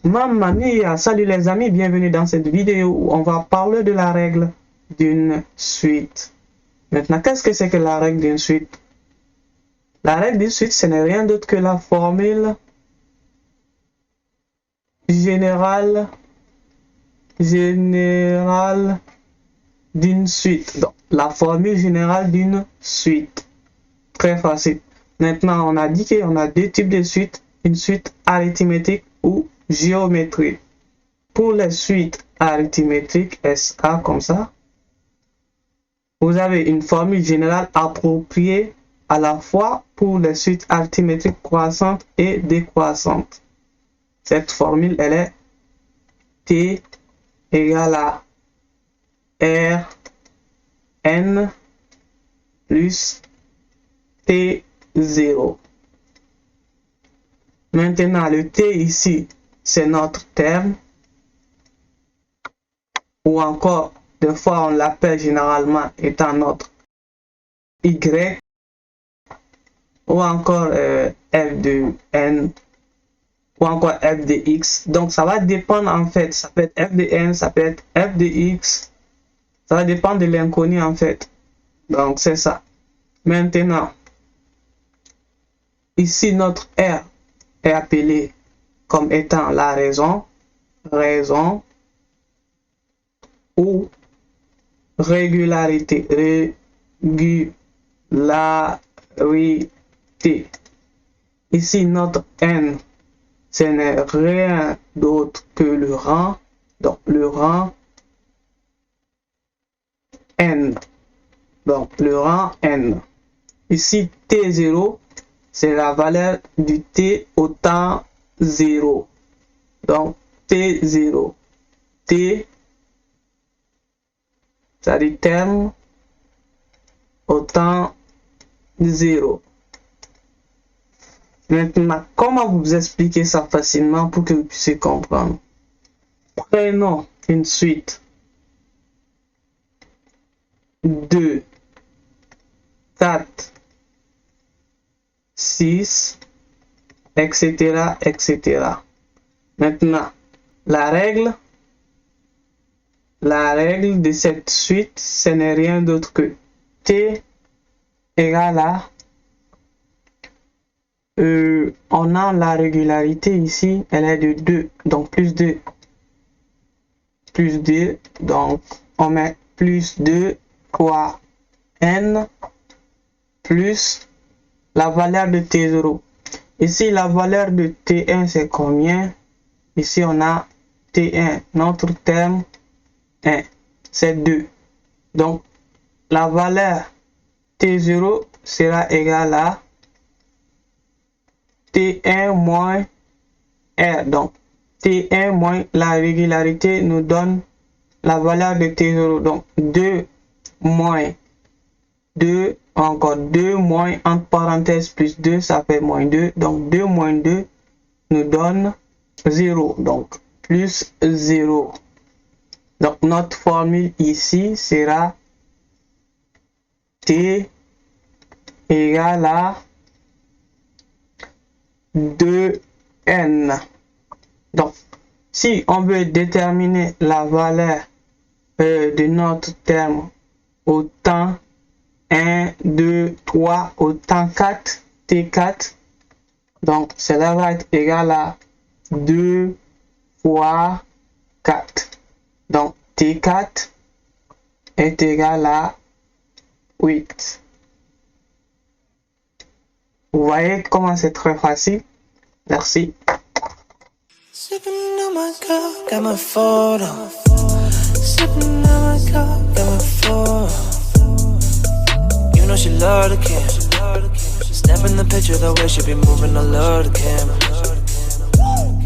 Mamma mia, salut les amis, bienvenue dans cette vidéo où on va parler de la règle d'une suite. Maintenant, qu'est-ce que c'est que la règle d'une suite? La règle d'une suite, ce n'est rien d'autre que la formule générale d'une suite. Donc, la formule générale d'une suite. Très facile. Maintenant, on a dit qu'on a deux types de suites. Une suite arithmétique ou géométrique. Pour les suites arithmétiques, SA comme ça, vous avez une formule générale appropriée à la fois pour les suites arithmétiques croissantes et décroissantes. Cette formule, elle est T égale à R N plus T0. Maintenant, le T ici, c'est notre terme. Ou encore, des fois, on l'appelle généralement étant notre Y. Ou encore F de N. Ou encore F de X. Donc, ça va dépendre en fait. Ça peut être F de N, ça peut être F de X. Ça va dépendre de l'inconnu en fait. Donc, c'est ça. Maintenant, ici, notre R est appelé comme étant la raison ou régularité. Ici, notre N, ce n'est rien d'autre que le rang. Donc, le rang N. Donc, le rang N. Ici, T0, c'est la valeur du T au temps 0. Donc, T0. T, c'est-à-dire terme au temps 0. Maintenant, comment vous expliquer ça facilement pour que vous puissiez comprendre? Prenons une suite 2, 4, 6, etc., etc. Maintenant, la règle de cette suite, ce n'est rien d'autre que T égale à on a la régularité ici, elle est de 2, donc plus 2. Plus 2, donc on met plus 2 fois N plus la valeur de T0. Ici, la valeur de T1, c'est combien? Ici, on a T1, notre terme 1, c'est 2. Donc, la valeur T0 sera égale à T1 moins R. Donc, T1 moins la régularité nous donne la valeur de T0. Donc, 2 moins 2, encore 2 moins, entre parenthèses, plus 2, ça fait moins 2. Donc, 2 moins 2 nous donne 0. Donc, plus 0. Donc, notre formule ici sera T égale à 2N. Donc, si on veut déterminer la valeur de notre terme au temps 1, 2, 3, au temps 4, T4, donc cela va être égal à 2 fois 4. Donc T4 est égal à 8. Vous voyez comment c'est très facile. Merci. Sipping on my cup, got my photo. Sipping on my cup, got my photo. You know she love the camera. Snapping the picture the way she be moving, I love the camera.